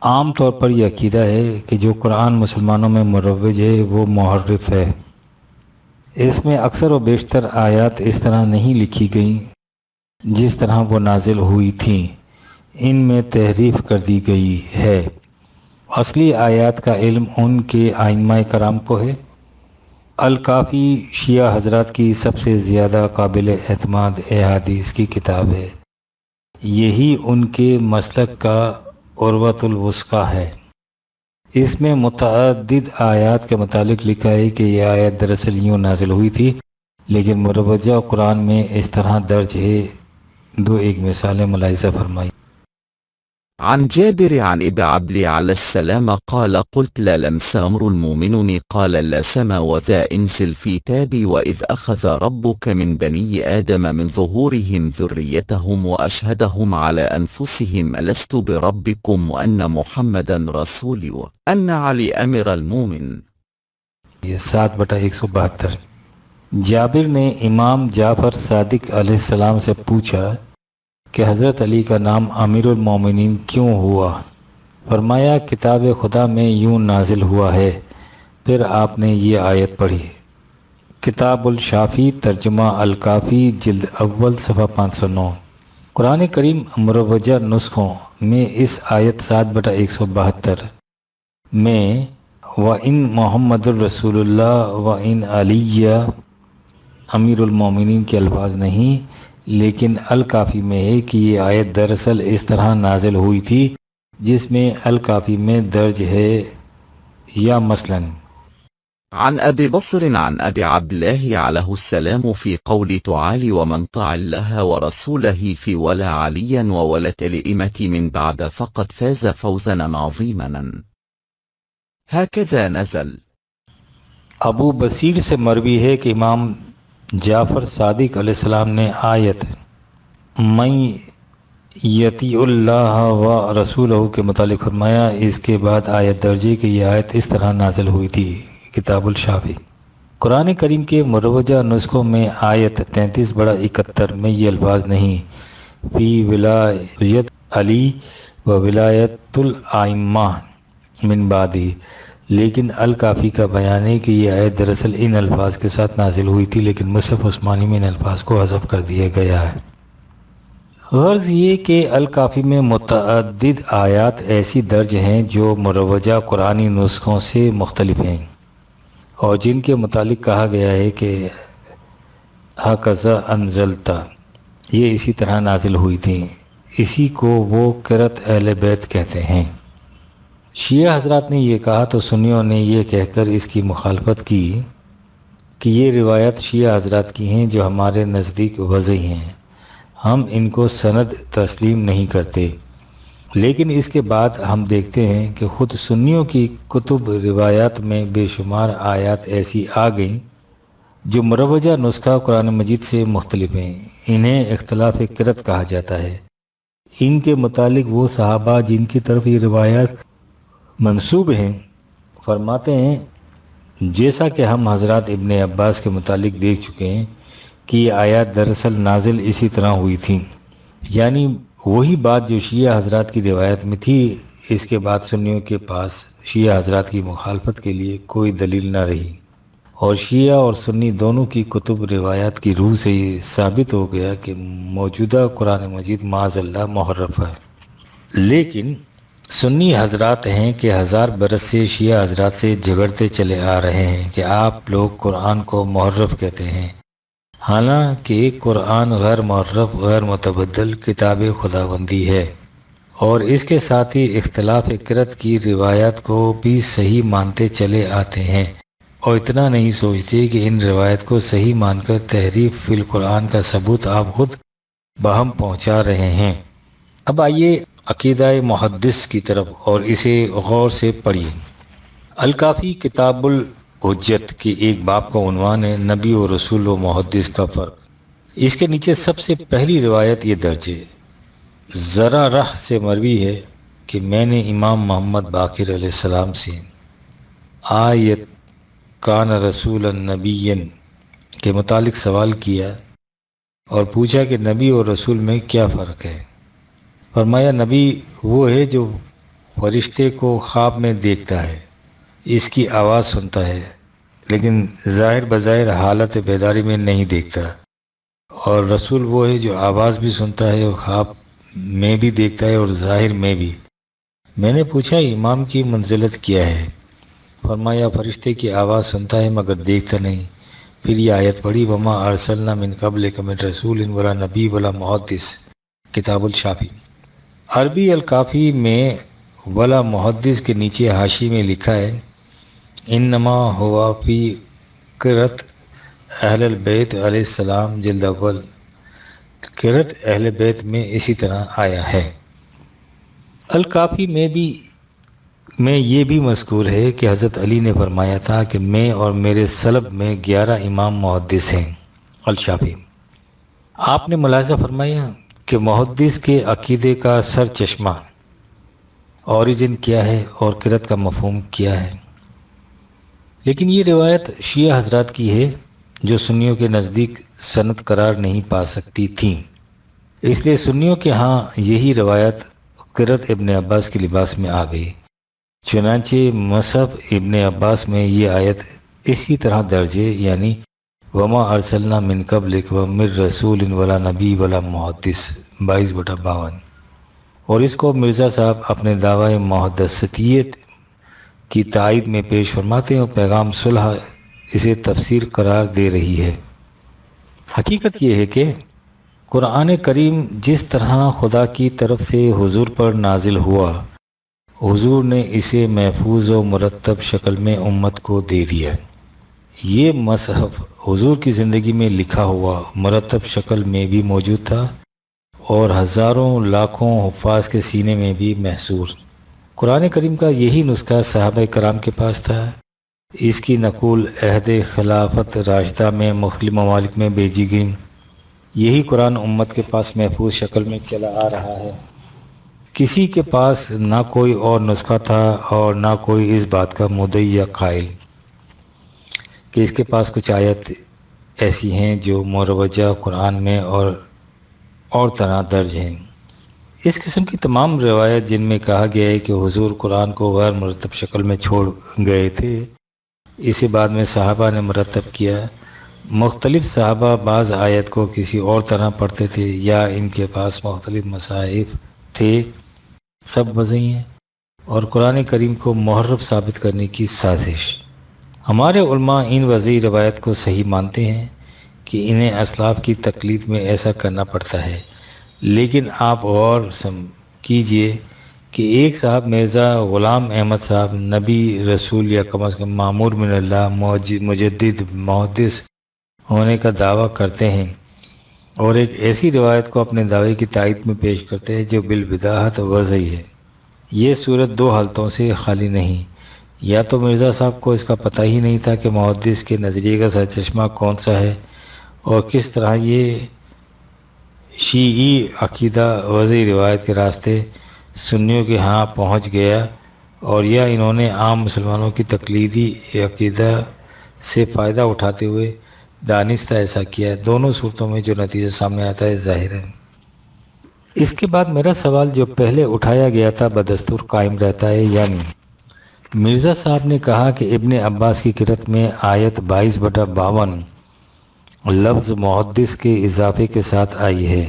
S1: عام طور پر یہ عقیدہ ہے کہ جو قرآن مسلمانوں میں مروج ہے وہ محرف ہے۔ اس میں اکثر و بیشتر آیات اس طرح نہیں لکھی گئیں جس طرح وہ نازل ہوئی تھیں، ان میں تحریف کر دی گئی ہے۔ اصلی آیات کا علم ان کے ائمہ کرام کو ہے۔ الکافی شیعہ حضرات کی سب سے زیادہ قابل اعتماد احادیث کی کتاب ہے، یہی ان کے مسلک کا عروۃ الوثقی ہے۔ اس میں متعدد آیات کے متعلق لکھا ہے کہ یہ آیت دراصل یوں نازل ہوئی تھی لیکن مروجہ قرآن میں اس طرح درج ہے۔ ایک مثالیں ملاحظہ فرمائی۔
S2: عن جابر عن ابن عبد عليه السلام قال قلت لا لمس أمر المؤمنون قال لا سما وذا انزل في تابي وإذ أخذ ربك من بني آدم من ظهورهم ذريتهم وأشهدهم على أنفسهم ألست بربكم وأن محمدا رسولي وأن علي أمر المؤمن۔
S1: یہ 7/172۔ جابر نے امام جعفر صادق علیہ السلام سے پوچھا کہ حضرت علی کا نام امیر المومنین کیوں ہوا؟ فرمایا کتاب خدا میں یوں نازل ہوا ہے۔ پھر آپ نے یہ آیت پڑھی۔ کتاب الشافی ترجمہ الکافی جلد اول صفحہ 509۔ قرآن کریم مروجہ نسخوں میں اس آیت 7/172 میں وَإِن محمد الرسول اللہ وَإِن علی امیر المومنین کے الفاظ نہیں، لیکن الکافی میں ہے کہ یہ آیت دراصل اس طرح نازل ہوئی تھی جس میں الکافی میں درج ہے، یا مثلاً
S2: عن أبي بصر عن أبي عبد الله عليه السلام في قول تعالى ومن طاع الله ورسوله في ولا عليا وولة الأئمة من بعد فقد فاز فوزا عظيما۔ هكذا نزل۔
S1: ابو بصیر سے مروی ہے کہ امام جعفر صادق علیہ السلام نے آیت من یطیع اللہ و رسولہ کے متعلق فرمایا، اس کے بعد آیت درجے کہ یہ آیت اس طرح نازل ہوئی تھی۔ کتاب الشافی۔ قرآن کریم کے مروجہ نسخوں میں آیت 33/71 میں یہ الفاظ نہیں فی ولایت علی و ولایت الائمہ من بعدی، لیکن الکافی کا بیان ہے کہ یہ آیت دراصل ان الفاظ کے ساتھ نازل ہوئی تھی لیکن مصحف عثمانی میں ان الفاظ کو حذف کر دیا گیا ہے۔ غرض یہ کہ الکافی میں متعدد آیات ایسی درج ہیں جو مروجہ قرآنی نسخوں سے مختلف ہیں اور جن کے متعلق کہا گیا ہے کہ ہکذا انزلتا، یہ اسی طرح نازل ہوئی تھیں۔ اسی کو وہ قرأت اہل بیت کہتے ہیں۔ شیعہ حضرات نے یہ کہا تو سنیوں نے یہ کہہ کر اس کی مخالفت کی کہ یہ روایت شیعہ حضرات کی ہیں جو ہمارے نزدیک وضعی ہیں، ہم ان کو سند تسلیم نہیں کرتے۔ لیکن اس کے بعد ہم دیکھتے ہیں کہ خود سنیوں کی کتب روایات میں بے شمار آیات ایسی آ گئیں جو مروجہ نسخہ قرآن مجید سے مختلف ہیں۔ انہیں اختلاف قرأت کہا جاتا ہے۔ ان کے متعلق وہ صحابہ جن کی طرف یہ روایات منسوب ہیں فرماتے ہیں، جیسا کہ ہم حضرات ابن عباس کے متعلق دیکھ چکے ہیں کہ یہ آیات دراصل نازل اسی طرح ہوئی تھیں، یعنی وہی بات جو شیعہ حضرات کی روایت میں تھی۔ اس کے بعد سنیوں کے پاس شیعہ حضرات کی مخالفت کے لیے کوئی دلیل نہ رہی اور شیعہ اور سنی دونوں کی کتب روایات کی روح سے یہ ثابت ہو گیا کہ موجودہ قرآن مجید معاذ اللہ محرف ہے۔ لیکن سنی حضرات ہیں کہ 1000 برس سے شیعہ حضرات سے جھگڑتے چلے آ رہے ہیں کہ آپ لوگ قرآن کو محرف کہتے ہیں، حالانکہ قرآن غیر محرف غیر متبدل کتاب خداوندی ہے، اور اس کے ساتھ ہی اختلاف قرأت کی روایات کو بھی صحیح مانتے چلے آتے ہیں، اور اتنا نہیں سوچتے کہ ان روایت کو صحیح مان کر تحریف فی القرآن کا ثبوت آپ خود بہم پہنچا رہے ہیں۔ اب آئیے عقیدہ محدث کی طرف اور اسے غور سے پڑھیے۔ الکافی کتاب الحجت کے ایک باب کا عنوان ہے نبی و رسول و محدث کا فرق۔ اس کے نیچے سب سے پہلی روایت یہ درج ہے، ذرا رح سے مروی ہے کہ میں نے امام محمد باقر علیہ السلام سے آیت کان رسول النبی کے متعلق سوال کیا اور پوچھا کہ نبی اور رسول میں کیا فرق ہے۔ فرمایا نبی وہ ہے جو فرشتے کو خواب میں دیکھتا ہے، اس کی آواز سنتا ہے، لیکن ظاہر بظاہر حالت بیداری میں نہیں دیکھتا، اور رسول وہ ہے جو آواز بھی سنتا ہے اور خواب میں بھی دیکھتا ہے اور ظاہر میں بھی۔ میں نے پوچھا امام کی منزلت کیا ہے؟ فرمایا فرشتے کی آواز سنتا ہے مگر دیکھتا نہیں۔ پھر یہ آیت پڑھی وما ارسلنا من قبلک من رسول ولا نبی ولا محدث، کتاب الشافی۔ عربی الکافی میں ولا محدث کے نیچے حاشی میں لکھا ہے انما ہوا فی قرأت اہل البیت علیہ السلام جلد اول، قرأت اہل بیت میں اسی طرح آیا ہے۔ الکافی میں یہ بھی مذکور ہے کہ حضرت علی نے فرمایا تھا کہ میں اور میرے سلب میں 11 امام محدث ہیں، الشافی۔ آپ نے ملاحظہ فرمایا کہ محدث کے عقیدے کا سر چشمہ اوریجن کیا ہے اور قرأت کا مفہوم کیا ہے۔ لیکن یہ روایت شیعہ حضرات کی ہے جو سنیوں کے نزدیک سند قرار نہیں پا سکتی تھیں، اس لیے سنیوں کے ہاں یہی روایت قرأت ابن عباس کے لباس میں آ گئی۔ چنانچہ مصحف ابن عباس میں یہ آیت اسی طرح درج ہے، یعنی وما ارسلنا من قبلک ومن رسول ولا نبی ولا محدث 22/52، اور اس کو مرزا صاحب اپنے دعوی محدثیت کی تائید میں پیش فرماتے ہیں اور پیغام صلح اسے تفسیر قرار دے رہی ہے۔ حقیقت یہ ہے کہ قرآن کریم جس طرح خدا کی طرف سے حضور پر نازل ہوا، حضور نے اسے محفوظ و مرتب شکل میں امت کو دے دیا۔ یہ مصحف حضور کی زندگی میں لکھا ہوا مرتب شکل میں بھی موجود تھا اور ہزاروں لاکھوں حفاظ کے سینے میں بھی محصور۔ قرآن کریم کا یہی نسخہ صحابہ کرام کے پاس تھا۔ اس کی نقول عہد خلافت راشدہ میں مختلف ممالک میں بھیجی گئی۔ یہی قرآن امت کے پاس محفوظ شکل میں چلا آ رہا ہے۔ کسی کے پاس نہ کوئی اور نسخہ تھا اور نہ کوئی اس بات کا مدعی یا قائل کہ اس کے پاس کچھ آیت ایسی ہیں جو مروجہ قرآن میں اور طرح درج ہیں۔ اس قسم کی تمام روایت جن میں کہا گیا ہے کہ حضور قرآن کو غیر مرتب شکل میں چھوڑ گئے تھے، اسے بعد میں صحابہ نے مرتب کیا۔ مختلف صحابہ بعض آیت کو کسی اور طرح پڑھتے تھے یا ان کے پاس مختلف مصاحف تھے، سب وضعی ہیں، اور قرآن کریم کو محرف ثابت کرنے کی سازش۔ ہمارے علماء ان وضعی روایت کو صحیح مانتے ہیں کہ انہیں اسلاف کی تقلید میں ایسا کرنا پڑتا ہے، لیکن آپ غور کیجئے کہ ایک صاحب مرزا غلام احمد صاحب نبی رسول یا کم از کم معمور من اللہ مجدد محدث ہونے کا دعویٰ کرتے ہیں اور ایک ایسی روایت کو اپنے دعوے کی تائید میں پیش کرتے ہیں جو بالبداہت وضعی ہے۔ یہ صورت دو حالتوں سے خالی نہیں، یا تو مرزا صاحب کو اس کا پتہ ہی نہیں تھا کہ محدث کے نظریے کا سرچشمہ کون سا ہے اور کس طرح یہ شیعی عقیدہ وضعی روایت کے راستے سنیوں کے ہاں پہنچ گیا، اور یا انہوں نے عام مسلمانوں کی تقلیدی عقیدہ سے فائدہ اٹھاتے ہوئے دانستہ ایسا کیا ہے۔ دونوں صورتوں میں جو نتیجہ سامنے آتا ہے ظاہر ہے۔ اس کے بعد میرا سوال جو پہلے اٹھایا گیا تھا بدستور قائم رہتا ہے، یعنی مرزا صاحب نے کہا کہ ابن عباس کی قرأت میں آیت 22/52 لفظ محدث کے اضافے کے ساتھ آئی ہے۔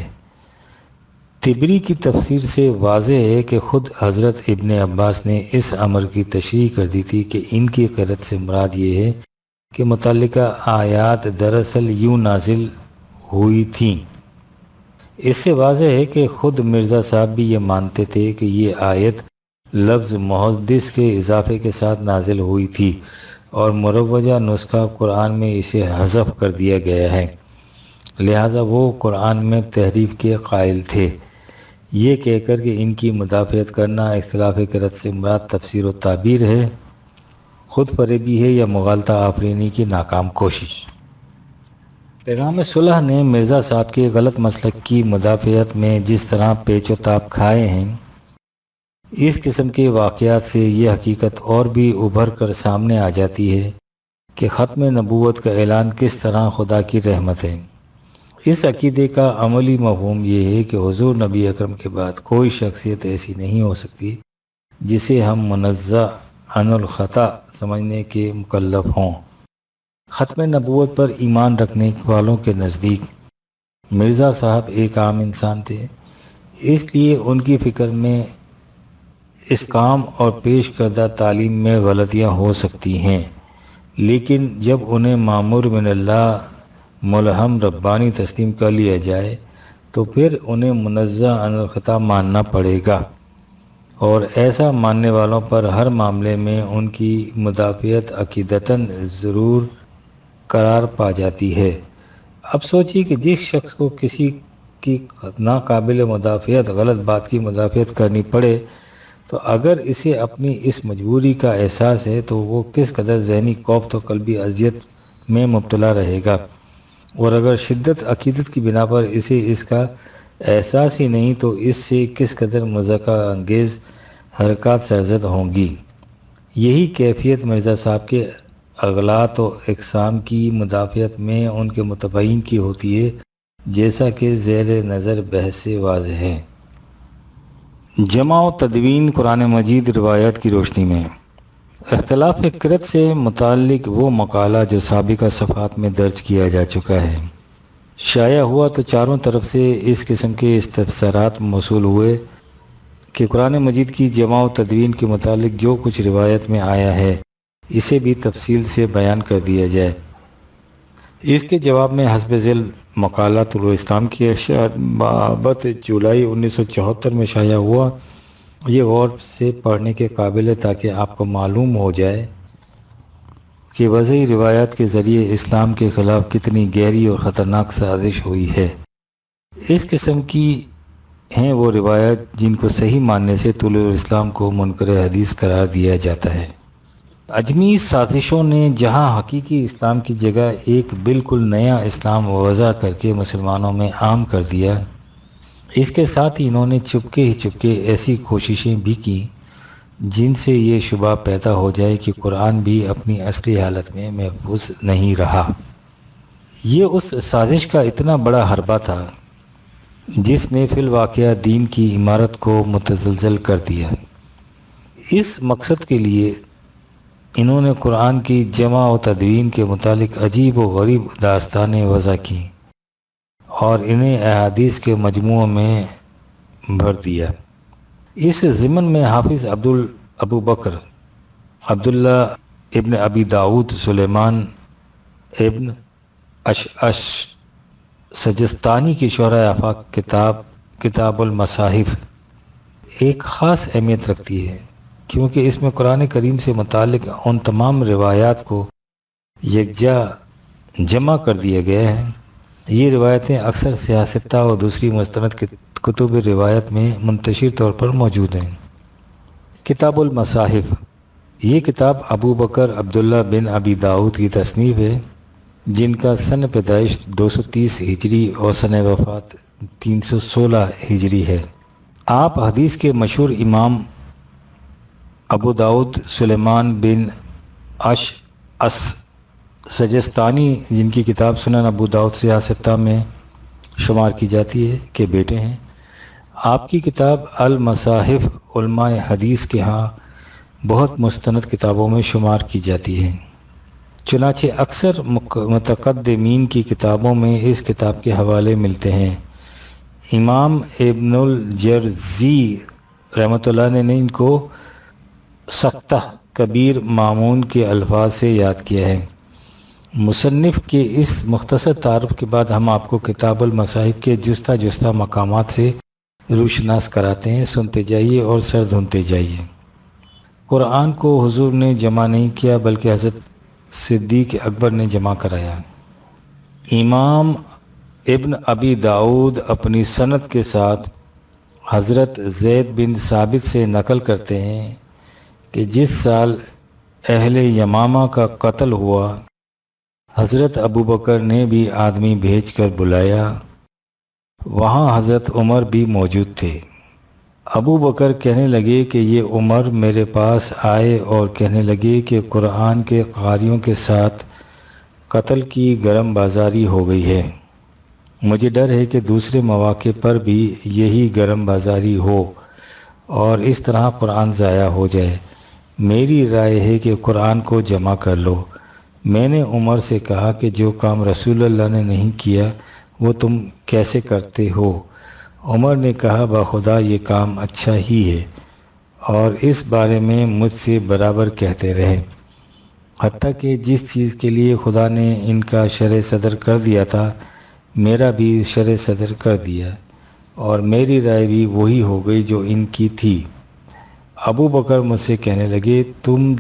S1: طبری کی تفسیر سے واضح ہے کہ خود حضرت ابن عباس نے اس امر کی تشریح کر دی تھی کہ ان کی قرأت سے مراد یہ ہے کہ متعلقہ آیات دراصل یوں نازل ہوئی تھیں۔ اس سے واضح ہے کہ خود مرزا صاحب بھی یہ مانتے تھے کہ یہ آیت لفظ محدث کے اضافے کے ساتھ نازل ہوئی تھی اور مروجہ نسخہ قرآن میں اسے حذف کر دیا گیا ہے، لہٰذا وہ قرآن میں تحریف کے قائل تھے۔ یہ کہہ کر کہ ان کی مدافعت کرنا اختلاف قرأت سے مراد تفسیر و تعبیر ہے، خود فریبی ہے یا مغالطہ آفرینی کی ناکام کوشش۔ پیغام صلح نے مرزا صاحب کے غلط مسلک کی مدافعت میں جس طرح پیچ و تاب کھائے ہیں، اس قسم کے واقعات سے یہ حقیقت اور بھی ابھر کر سامنے آ جاتی ہے کہ ختم نبوت کا اعلان کس طرح خدا کی رحمت ہے۔ اس عقیدے کا عملی مفہوم یہ ہے کہ حضور نبی اکرم کے بعد کوئی شخصیت ایسی نہیں ہو سکتی جسے ہم منزہ عن الخطا سمجھنے کے مکلف ہوں۔ ختم نبوت پر ایمان رکھنے والوں کے نزدیک مرزا صاحب ایک عام انسان تھے، اس لیے ان کی فکر میں اس کام اور پیش کردہ تعلیم میں غلطیاں ہو سکتی ہیں، لیکن جب انہیں مامور من اللہ ملہم ربانی تسلیم کر لیا جائے تو پھر انہیں منزہ عن الخطا ماننا پڑے گا، اور ایسا ماننے والوں پر ہر معاملے میں ان کی مدافعت عقیدتاً ضرور قرار پا جاتی ہے۔ اب سوچیے کہ جس شخص کو کسی کی ناقابل مدافعت غلط بات کی مدافعت کرنی پڑے تو اگر اسے اپنی اس مجبوری کا احساس ہے تو وہ کس قدر ذہنی کوفت و قلبی اذیت میں مبتلا رہے گا، اور اگر شدت عقیدت کی بنا پر اسے اس کا احساس ہی نہیں تو اس سے کس قدر مذاکرہ انگیز حرکات سرزد ہوں گی۔ یہی کیفیت مرزا صاحب کے اغلاط و اقسام کی مدافعت میں ان کے متبعین کی ہوتی ہے، جیسا کہ زیر نظر بحث سے واضح ہے۔ جمع و تدوین قرآن مجید روایات کی روشنی میں اختلاف قرأت سے متعلق وہ مقالہ جو سابقہ صفحات میں درج کیا جا چکا ہے شائع ہوا تو چاروں طرف سے اس قسم کے استفسارات موصول ہوئے کہ قرآن مجید کی جمع و تدوین کے متعلق جو کچھ روایت میں آیا ہے اسے بھی تفصیل سے بیان کر دیا جائے۔ اس کے جواب میں حسب ذیل مقالہ طلوع اسلام کی اشاعت بابت جولائی 1974 میں شائع ہوا۔ یہ غور سے پڑھنے کے قابل ہے تاکہ آپ کو معلوم ہو جائے کہ وضعی روایات کے ذریعے اسلام کے خلاف کتنی گہری اور خطرناک سازش ہوئی ہے۔ اس قسم کی ہیں وہ روایات جن کو صحیح ماننے سے طلوع اسلام کو منکر حدیث قرار دیا جاتا ہے۔ اجمی سازشوں نے جہاں حقیقی اسلام کی جگہ ایک بالکل نیا اسلام وضع کر کے مسلمانوں میں عام کر دیا، اس کے ساتھ ہی انہوں نے چپکے ہی چپکے ایسی کوششیں بھی کی جن سے یہ شبہ پیدا ہو جائے کہ قرآن بھی اپنی اصلی حالت میں محفوظ نہیں رہا۔ یہ اس سازش کا اتنا بڑا حربہ تھا جس نے فی الواقعہ دین کی عمارت کو متزلزل کر دیا۔ اس مقصد کے لیے انہوں نے قرآن کی جمع و تدوین کے متعلق عجیب و غریب داستانیں وضع کیں اور انہیں احادیث کے مجموعوں میں بھر دیا۔ اس ضمن میں حافظ ابو بکر عبداللہ ابن ابی داود سلیمان ابن اشعث سجستانی کی شرح آفاق کتاب المصاحف ایک خاص اہمیت رکھتی ہے، کیونکہ اس میں قرآن کریم سے متعلق ان تمام روایات کو یکجا جمع کر دیا گیا ہے۔ یہ روایتیں اکثر سیاستہ اور دوسری مستند کتب روایت میں منتشر طور پر موجود ہیں۔ کتاب المصاحف یہ کتاب ابو بکر عبداللہ بن ابی داود کی تصنیف ہے، جن کا سن پیدائش 230 ہجری اور سن وفات 316 ہجری ہے۔ آپ حدیث کے مشہور امام ابو داود سلیمان بن اشعث سجستانی، جن کی کتاب سنن ابو داود سیاستہ میں شمار کی جاتی ہے، کے بیٹے ہیں۔ آپ کی کتاب المصاحف علماء حدیث کے ہاں بہت مستند کتابوں میں شمار کی جاتی ہے، چنانچہ اکثر متقدمین کی کتابوں میں اس کتاب کے حوالے ملتے ہیں۔ امام ابن الجرزی رحمۃ اللہ نے ان کو سختہ کبیر مامون کے الفاظ سے یاد کیا ہے۔ مصنف کے اس مختصر تعارف کے بعد ہم آپ کو کتاب المصاحف کے جستہ جستہ مقامات سے روشناس کراتے ہیں. سنتے جائیے اور سر دھنتے جائیے. قرآن کو حضور نے جمع نہیں کیا بلکہ حضرت صدیق اکبر نے جمع کرایا. امام ابن ابی داؤد اپنی سند کے ساتھ حضرت زید بن ثابت سے نقل کرتے ہیں کہ جس سال اہل یمامہ کا قتل ہوا حضرت ابو بکر نے بھی آدمی بھیج کر بلایا. وہاں حضرت عمر بھی موجود تھے. ابو بکر کہنے لگے کہ یہ عمر میرے پاس آئے اور کہنے لگے کہ قرآن کے قاریوں کے ساتھ قتل کی گرم بازاری ہو گئی ہے. مجھے ڈر ہے کہ دوسرے مواقع پر بھی یہی گرم بازاری ہو اور اس طرح قرآن ضائع ہو جائے. میری رائے ہے کہ قرآن کو جمع کر لو. میں نے عمر سے کہا کہ جو کام رسول اللہ نے نہیں کیا وہ تم کیسے کرتے ہو؟ عمر نے کہا بخدا یہ کام اچھا ہی ہے اور اس بارے میں مجھ سے برابر کہتے رہے، حتیٰ کہ جس چیز کے لیے خدا نے ان کا شرع صدر کر دیا تھا میرا بھی شرع صدر کر دیا اور میری رائے بھی وہی ہو گئی جو ان کی تھی. ابو بکر مجھ سے کہنے لگے تم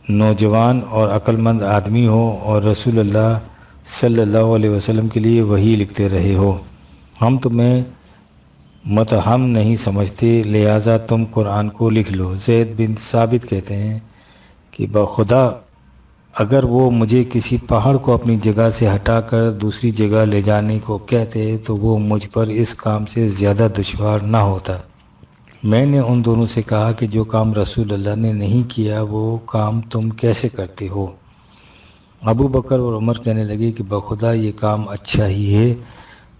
S1: نوجوان اور عقل مند آدمی ہو اور رسول اللہ صلی اللہ علیہ وسلم کے لیے وحی لکھتے رہے ہو، ہم تمہیں متہم نہیں سمجھتے لہٰذا تم قرآن کو لکھ لو. زید بن ثابت کہتے ہیں کہ بخدا اگر وہ مجھے کسی پہاڑ کو اپنی جگہ سے ہٹا کر دوسری جگہ لے جانے کو کہتے تو وہ مجھ پر اس کام سے زیادہ دشوار نہ ہوتا. میں نے ان دونوں سے کہا کہ جو کام رسول اللہ نے نہیں کیا وہ کام تم کیسے کرتے ہو؟ ابو بکر اور عمر کہنے لگے کہ بخدا یہ کام اچھا ہی ہے.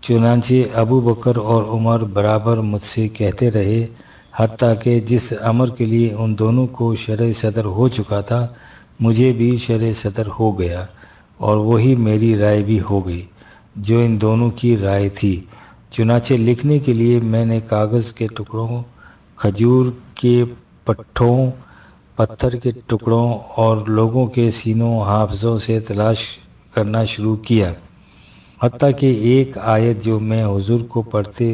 S1: چنانچہ ابو بکر اور عمر برابر مجھ سے کہتے رہے حتیٰ کہ جس امر کے لیے ان دونوں کو شرع صدر ہو چکا تھا مجھے بھی شرع صدر ہو گیا اور وہی میری رائے بھی ہو گئی جو ان دونوں کی رائے تھی. چنانچہ لکھنے کے لیے میں نے کاغذ کے ٹکڑوں، کھجور کے پٹھوں، پتھر کے ٹکڑوں اور لوگوں کے سینوں حافظوں سے تلاش کرنا شروع کیا، حتیٰ کہ ایک آیت جو میں حضور کو پڑھتے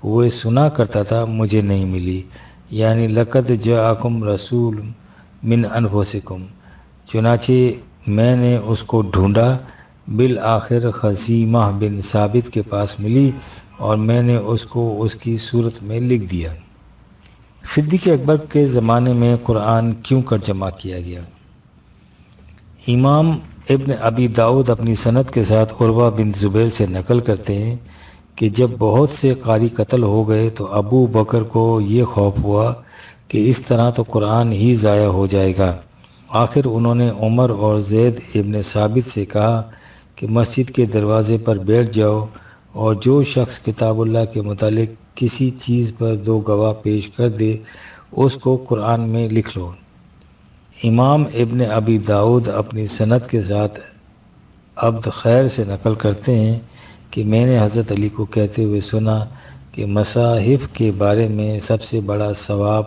S1: ہوئے سنا کرتا تھا مجھے نہیں ملی، یعنی لقد جاءکم رسول من انفسکم. چنانچہ میں نے اس کو ڈھونڈا، بالآخر خزیمہ بن ثابت کے پاس ملی اور میں نے اس کو اس کی صورت میں لکھ دیا. صدیق اکبر کے زمانے میں قرآن کیوں کر جمع کیا گیا؟ امام ابن ابی داؤد اپنی سند کے ساتھ عروہ بن زبیر سے نقل کرتے ہیں کہ جب بہت سے قاری قتل ہو گئے تو ابو بکر کو یہ خوف ہوا کہ اس طرح تو قرآن ہی ضائع ہو جائے گا. آخر انہوں نے عمر اور زید ابن ثابت سے کہا کہ مسجد کے دروازے پر بیٹھ جاؤ اور جو شخص کتاب اللہ کے متعلق کسی چیز پر دو گواہ پیش کر دے اس کو قرآن میں لکھ لو. امام ابن ابی داؤد اپنی سند کے ساتھ عبد خیر سے نقل کرتے ہیں کہ میں نے حضرت علی کو کہتے ہوئے سنا کہ مصاحف کے بارے میں سب سے بڑا ثواب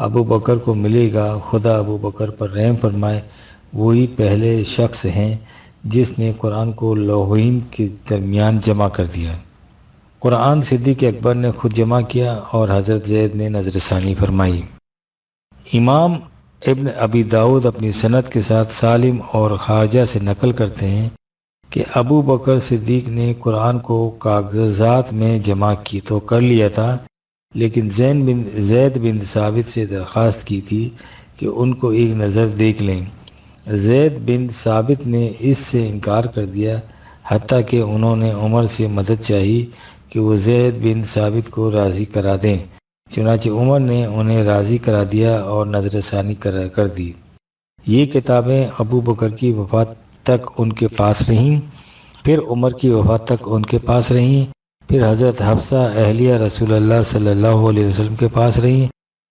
S1: ابو بکر کو ملے گا. خدا ابو بکر پر رحم فرمائے، وہی پہلے شخص ہیں جس نے قرآن کو لوحین کے درمیان جمع کر دیا. قرآن صدیق اکبر نے خود جمع کیا اور حضرت زید نے نظر ثانی فرمائی. امام ابن ابی داؤد اپنی سند کے ساتھ سالم اور خارجہ سے نقل کرتے ہیں کہ ابو بکر صدیق نے قرآن کو کاغذات میں جمع کی تو کر لیا تھا، لیکن زید بن ثابت سے درخواست کی تھی کہ ان کو ایک نظر دیکھ لیں. زید بن ثابت نے اس سے انکار کر دیا، حتیٰ کہ انہوں نے عمر سے مدد چاہی کہ وہ زید بن ثابت کو راضی کرا دیں. چنانچہ عمر نے انہیں راضی کرا دیا اور نظر ثانی کر دی. یہ کتابیں ابو بکر کی وفات تک ان کے پاس رہیں، پھر عمر کی وفات تک ان کے پاس رہیں، پھر حضرت حفصہ اہلیہ رسول اللہ صلی اللہ علیہ وسلم کے پاس رہیں.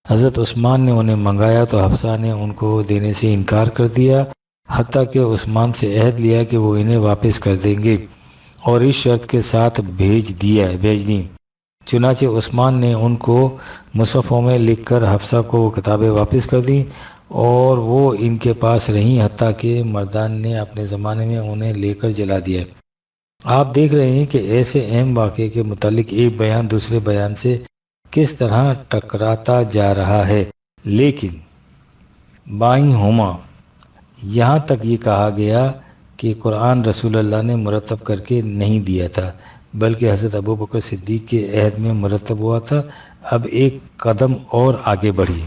S1: حضرت عثمان نے انہیں منگایا تو حفصہ نے ان کو دینے سے انکار کر دیا، حتیٰ کہ عثمان سے عہد لیا کہ وہ انہیں واپس کر دیں گے اور اس شرط کے ساتھ بھیج دیں. چنانچہ عثمان نے ان کو مصحفوں میں لکھ کر حفصہ کو وہ کتابیں واپس کر دیں. اور وہ ان کے پاس رہیں حتیٰ کہ مردان نے اپنے زمانے میں انہیں لے کر جلا دیا۔ آپ دیکھ رہے ہیں کہ ایسے اہم واقعے کے متعلق ایک بیان دوسرے بیان سے کس طرح ٹکراتا جا رہا ہے، لیکن بائیں ہما یہاں تک یہ کہا گیا کہ قرآن رسول اللہ نے مرتب کر کے نہیں دیا تھا بلکہ حضرت ابوبکر صدیق کے عہد میں مرتب ہوا تھا۔ اب ایک قدم اور آگے بڑھیے۔